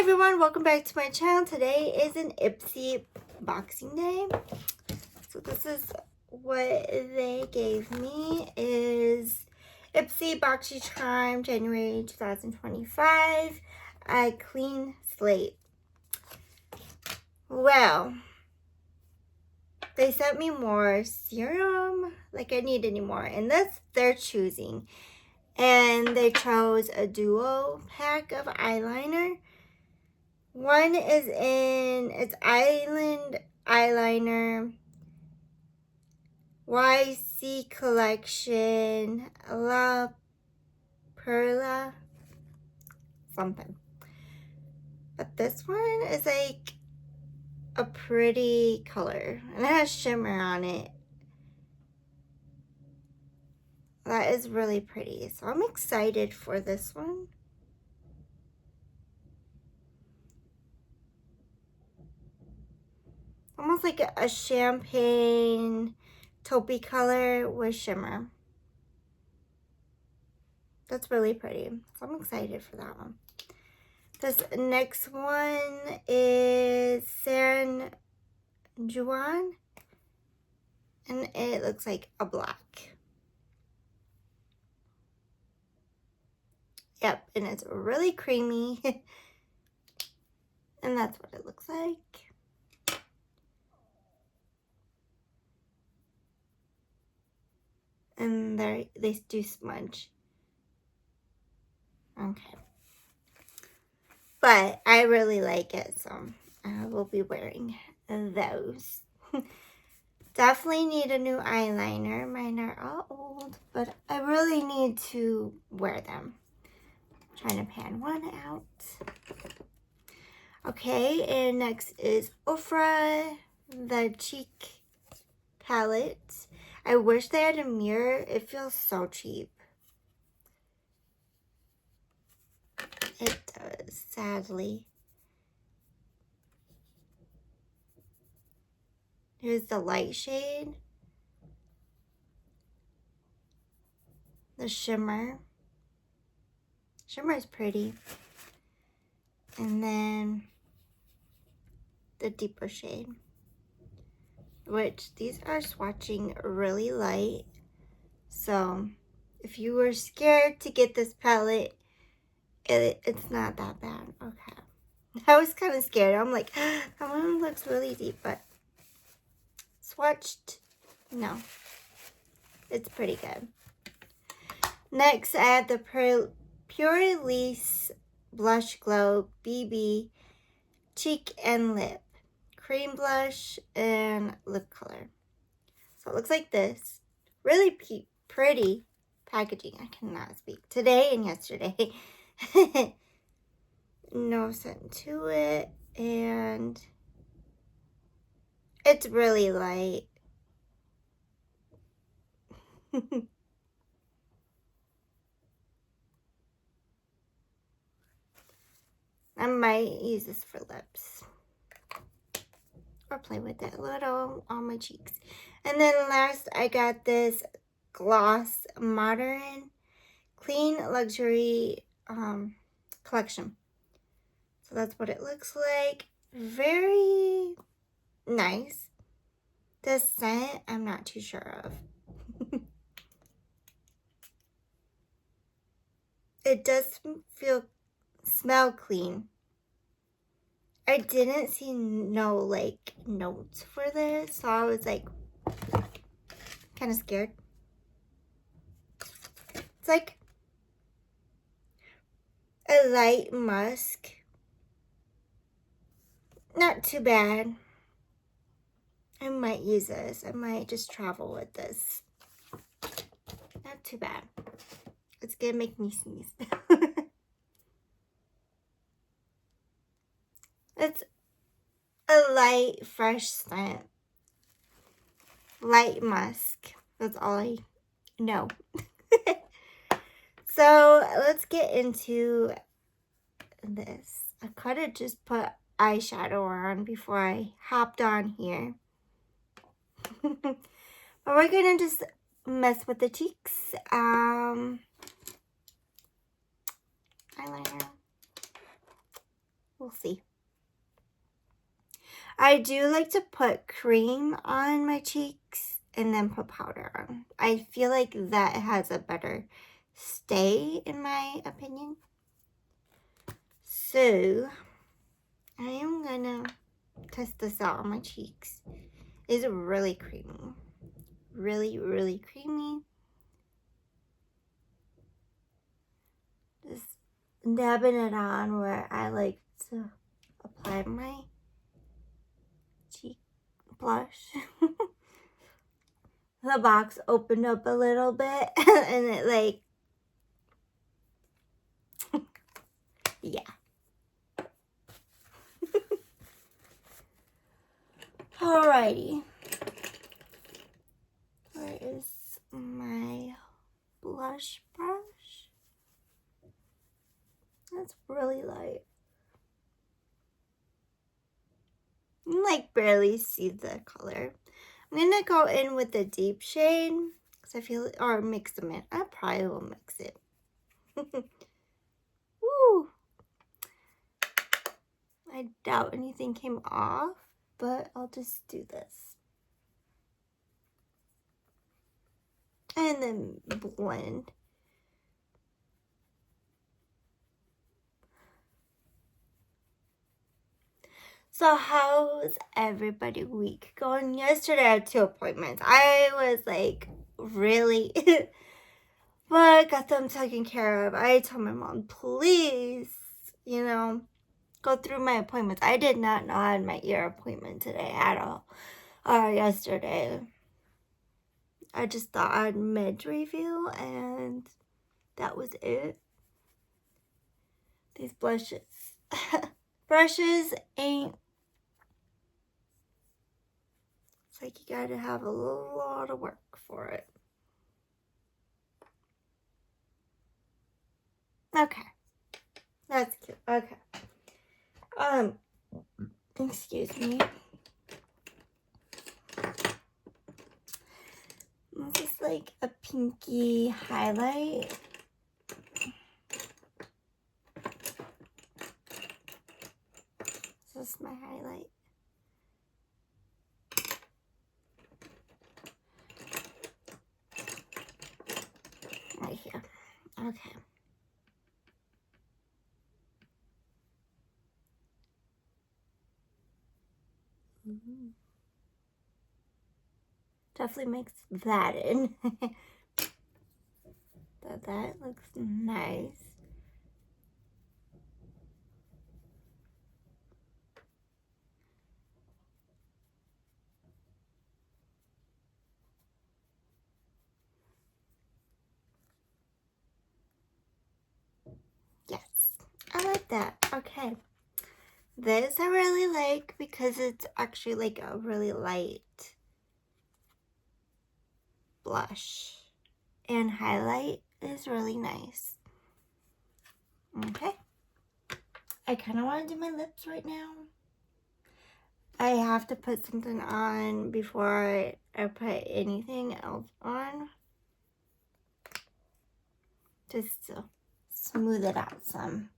everyone, welcome back to my channel. Today is an Ipsy Boxing Day. So this is what they gave me is Ipsy Boxycharm January 2025, a clean slate. Well, they sent me more serum, like I need any more, and this they're choosing. And they chose a duo pack of eyeliner. One is in, it's Island Eyeliner, YC Collection, La Perla, something. But this one is like a pretty color, and it has shimmer on it. That is really pretty, so I'm excited for this one. Almost like a champagne taupey color with shimmer. That's really pretty. So I'm excited for that one. This next one is San Juan. And it looks like a black. Yep, and it's really creamy. And that's what it looks like. And they do smudge. Okay. But I really like it, so I will be wearing those. Definitely need a new eyeliner. Mine are all old, but I really need to wear them. I'm trying to pan one out. Okay, and next is Ofra, the cheek palette. I wish they had a mirror. It feels so cheap. It does, sadly. Here's the light shade. The shimmer. Shimmer is pretty. And then the deeper shade. Which these are swatching really light. So if you were scared to get this palette, it's not that bad. Okay. I was kind of scared. I'm like, that one looks really deep, but swatched, no. It's pretty good. Next, I have the Pure Elise Blush Glow BB Cheek and Lip Cream Blush and Lip Color. So it looks like this. Really pretty packaging. I cannot speak. Today and yesterday. No scent to it. And it's really light. I might use this for lips. Or play with it a little on my cheeks. And then last, I got this Gloss Modern Clean Luxury collection. So that's what it looks like. Very nice. The scent, I'm not too sure of. It does smell clean. I didn't see no like notes for this, so I was like kind of scared. It's like a light musk. Not too bad. I might use this. I might just travel with this. Not too bad. It's gonna make me sneeze. It's a light, fresh scent. Light musk. That's all I know. So let's get into this. I could have just put eyeshadow on before I hopped on here. But we're gonna just mess with the cheeks. Eyeliner. We'll see. I do like to put cream on my cheeks and then put powder on. I feel like that has a better stay, in my opinion. So, I am gonna test this out on my cheeks. It's really creamy. Really, really creamy. Just dabbing it on where I like to apply my cheek blush. The box opened up a little bit and it like, yeah. Alrighty. Where is my blush brush? That's really light. You can like barely see the color. I'm gonna go in with the deep shade because I feel, or mix them in. I probably will mix it. Woo! I doubt anything came off, but I'll just do this. And then blend. So how's everybody week going? Yesterday I had 2 appointments. I was like, really? But I got them taken care of. I told my mom, please, go through my appointments. I did not know I had my ear appointment today at all. Yesterday. I just thought I'd mid-review and that was it. These blushes. Brushes ain't. It's like you gotta have a lot of work for it. Okay. That's cute. Okay. Excuse me. This is like a pinky highlight. This is my highlight. Right here. Okay. Definitely mix that in. That looks nice. Yes, I like that. Okay. This I really like because it's actually like a really light blush. And highlight is really nice. Okay. I kind of want to do my lips right now. I have to put something on before I put anything else on. Just to smooth it out some.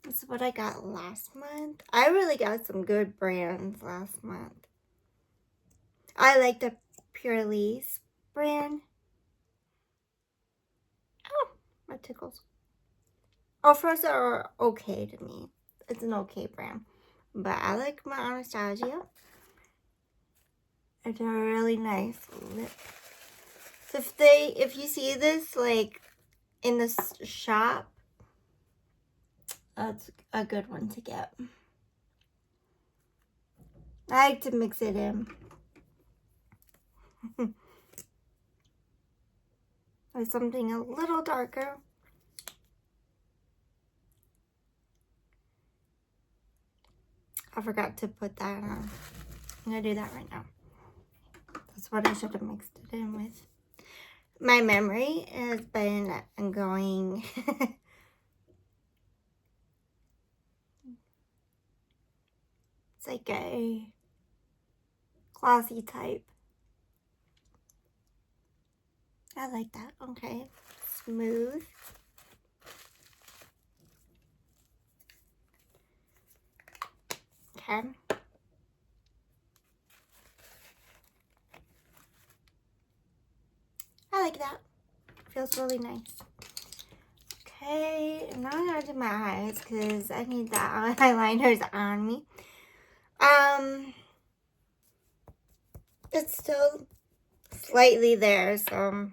This is what I got last month. I really got some good brands last month. I like the Purelisse brand. Oh, my tickles. Oh, first are okay to me. It's an okay brand. But I like my Anastasia. It's a really nice lip. So if you see this like in the shop, that's a good one to get. I like to mix it in. With something a little darker. I forgot to put that on. I'm gonna do that right now. That's what I should have mixed it in with. My memory has been going it's like a glossy type. I like that. Okay. Smooth. Okay. I like that. Feels really nice. Okay, now I'm gonna do my eyes because I need that eyeliners on me. It's still slightly there, so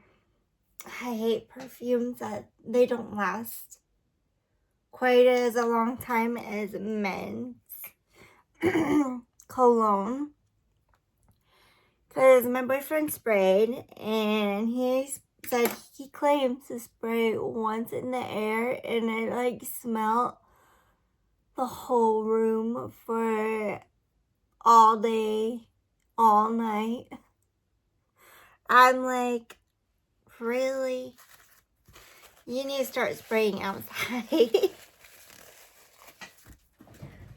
I hate perfumes that they don't last quite as a long time as men's cologne. Because my boyfriend sprayed and he said he claims to spray once in the air and it like smelled the whole room for all day, all night. I'm like, really? You need to start spraying outside.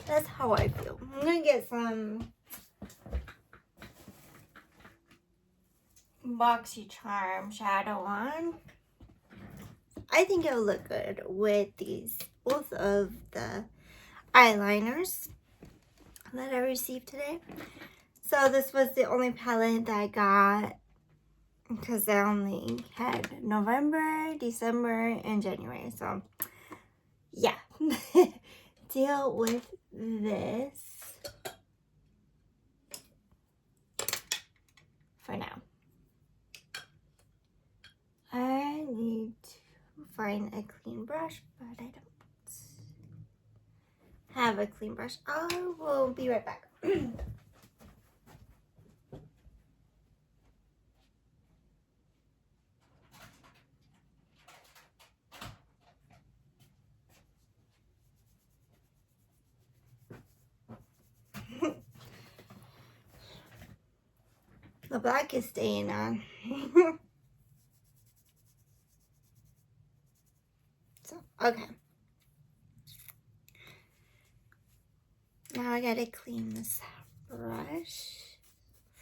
That's how I feel. I'm gonna get some Boxycharm shadow on. I think it'll look good with both of the eyeliners that I received today. So this was the only palette that I got because I only had November, December, and January. So yeah, deal with this for now. I need to find a clean brush, but I don't have a clean brush. I will be right back. The black is staying on. So, okay. Now I gotta clean this brush.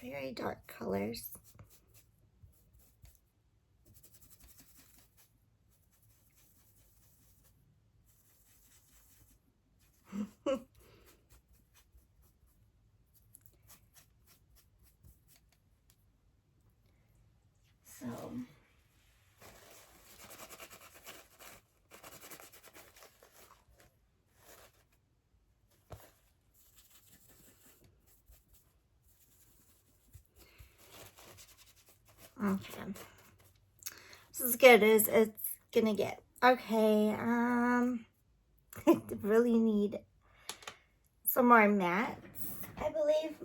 Very dark colors. So, okay. This is good as it's gonna get. Okay, I really need some more mattes, I believe.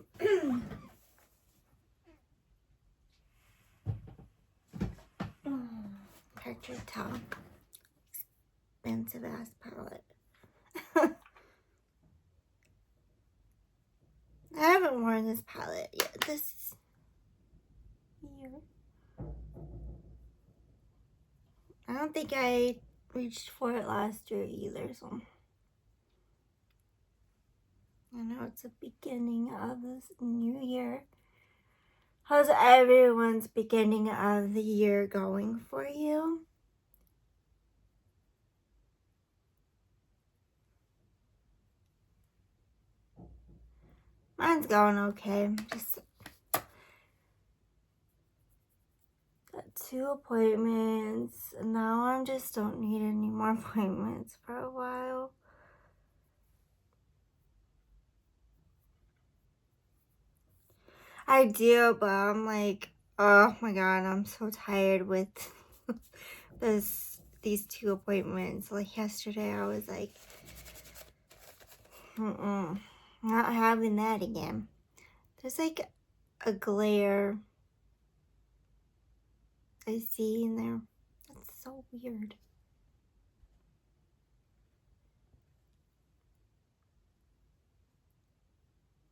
Hard to tell. Expensive ass palette. I haven't worn this palette yet. This year. I don't think I reached for it last year either, so I know it's the beginning of this new year. How's everyone's beginning of the year going for you? Mine's going okay. Just got 2 appointments. Now I just don't need any more appointments for a while. I do, but I'm like, oh my god, I'm so tired with these 2 appointments. Like yesterday, I was like, not having that again. There's like a glare I see in there. That's so weird.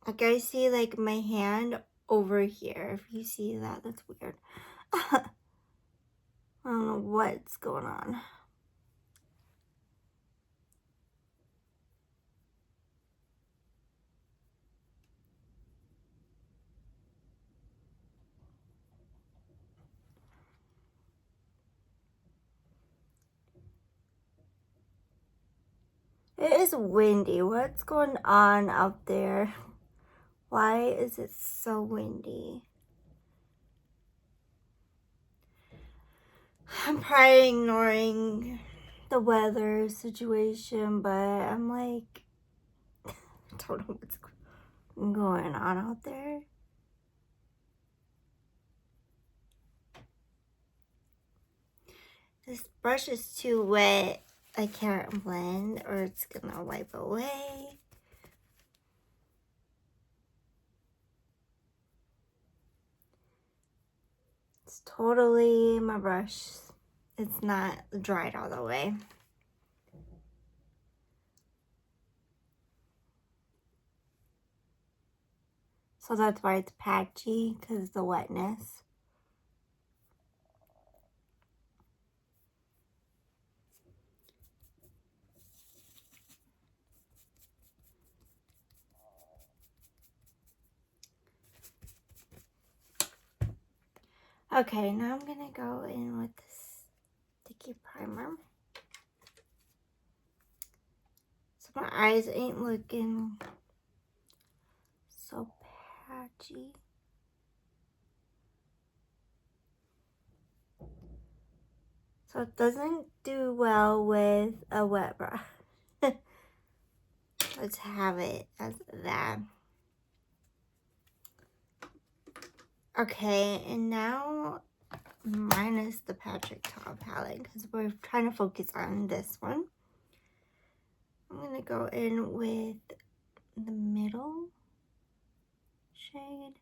Like I see like my hand over here. If you see that, that's weird. I don't know what's going on. It is windy. What's going on out there? Why is it so windy? I'm probably ignoring the weather situation, but I'm like, I don't know what's going on out there. This brush is too wet. I can't blend or it's gonna wipe away. It's totally my brush. It's not dried all the way. So that's why it's patchy, because of the wetness. Okay, now I'm gonna go in with this sticky primer. So my eyes ain't looking so patchy. So it doesn't do well with a wet brush. Let's have it as that. Okay, and now minus the Patrick Ta palette because we're trying to focus on this one. I'm gonna go in with the middle shade.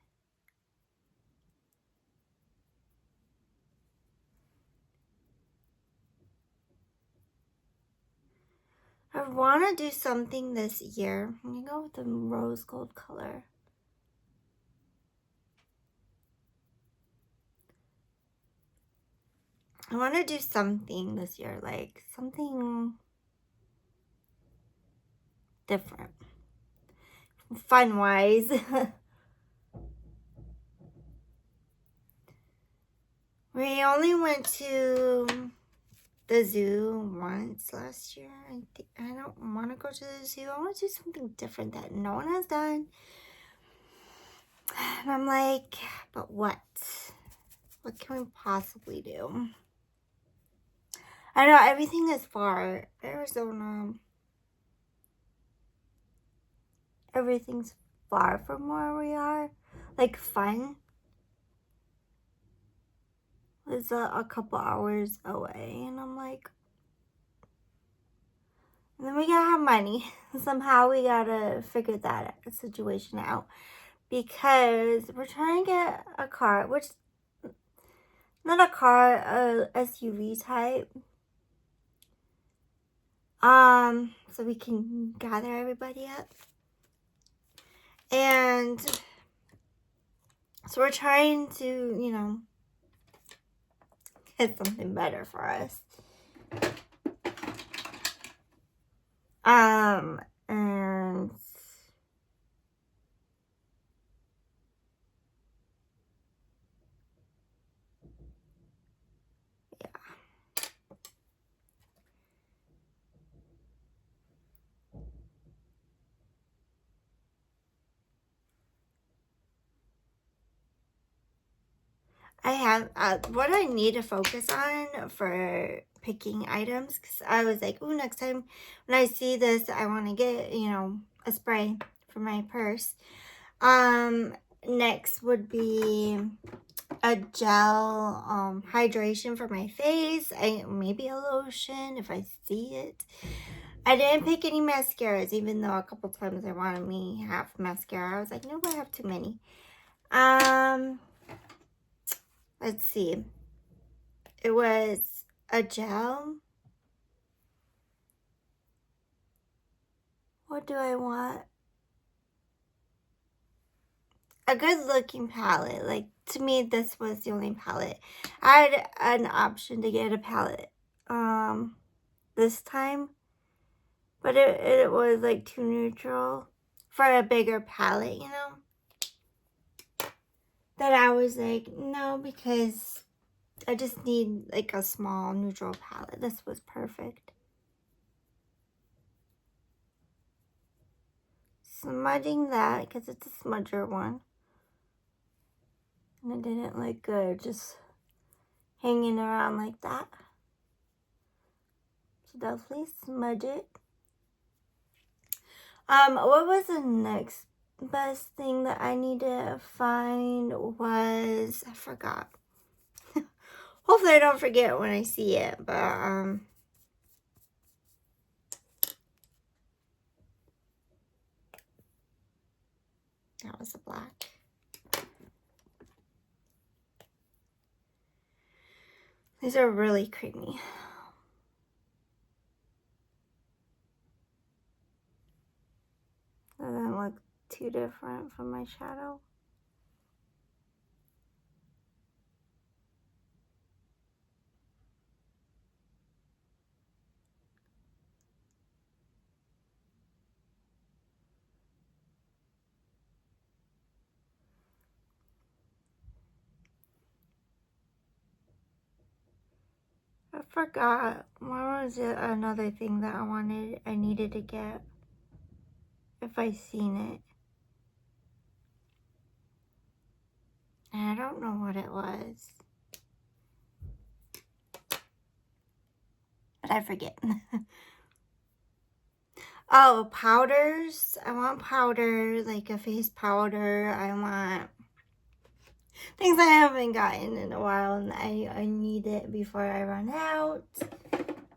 I want to do something this year. I'm gonna go with the rose gold color. I want to do something this year, like something different, fun-wise. We only went to the zoo once last year. I don't want to go to the zoo. I want to do something different that no one has done. And I'm like, but what? What can we possibly do? I know everything is far. Arizona. Everything's far from where we are. Like fun is a couple hours away. And I'm like, and then we gotta have money. Somehow we gotta figure that situation out. Because we're trying to get a car, which, not a car, a SUV type. So we can gather everybody up. And so we're trying to, you know, get something better for us. And yeah. I have, what I need to focus on for picking items, because I was like, oh, next time when I see this, I want to get, you know, a spray for my purse. Next would be a gel hydration for my face. Maybe a lotion if I see it. I didn't pick any mascaras, even though a couple times I wanted me half mascara. I was like, no, I have too many. Let's see. It was a gel. What do I want? A good looking palette. Like, to me, this was the only palette. I had an option to get a palette this time, but it was like too neutral for a bigger palette, you know. That I was like, no, because I just need like a small neutral palette. This was perfect. smudging that because it's a smudger one. And it didn't look good just hanging around like that. So definitely smudge it. What was the next best thing that I need to find was, I forgot. Hopefully I don't forget when I see it, but that was the black. These are really creamy. Doesn't look too different from my shadow. I forgot. What was it? Another thing that I needed to get. If I seen it. And I don't know what it was. But I forget. Oh, powders. I want powder, like a face powder. I want things I haven't gotten in a while, and I need it before I run out.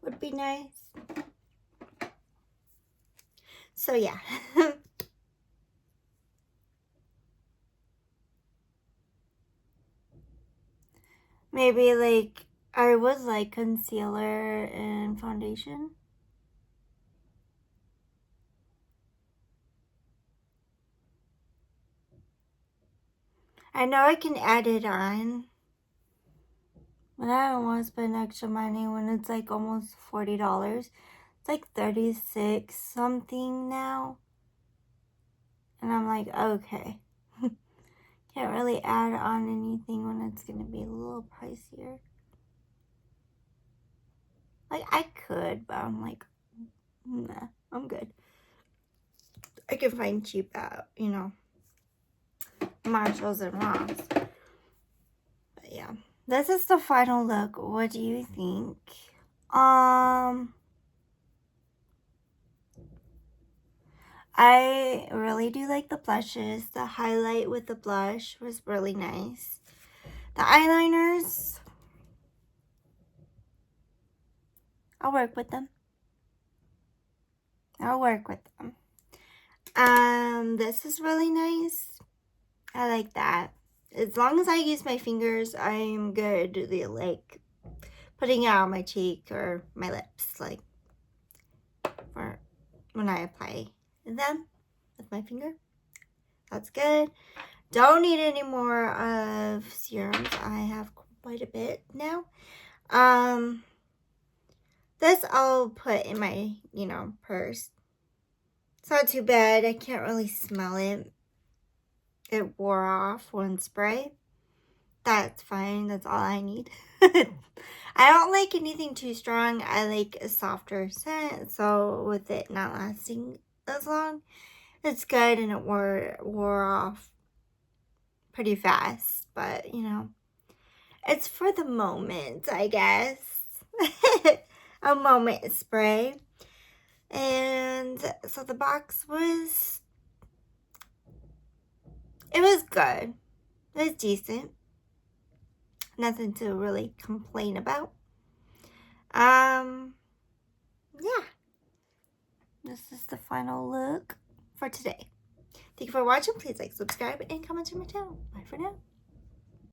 Would be nice. So yeah. Maybe like I would like concealer and foundation. I know I can add it on, but I don't want to spend extra money when it's like almost $40. It's like 36 something now. And I'm like, okay. Can't really add on anything when it's going to be a little pricier. Like, I could, but I'm like, nah, I'm good. I can find cheap at, you know, Marshalls and Ross. But yeah, this is the final look. What do you think? I really do like the blushes. The highlight with the blush was really nice. The eyeliners, I'll work with them. This is really nice. I like that. As long as I use my fingers, I'm good. Like putting it on my cheek or my lips, like for when I apply them with my finger. That's good. Don't need any more of serums. I have quite a bit now. This I'll put in my, you know, purse. It's not too bad. I can't really smell it. It wore off one spray. That's fine. That's all I need. I don't like anything too strong. I like a softer scent. So with it not lasting as long, it's good, and it wore off pretty fast. But, you know, it's for the moment, I guess. A moment spray. And so the box was, it was good. It was decent. Nothing to really complain about. Yeah. This is the final look for today. Thank you for watching. Please like, subscribe, and comment to my channel. Bye for now.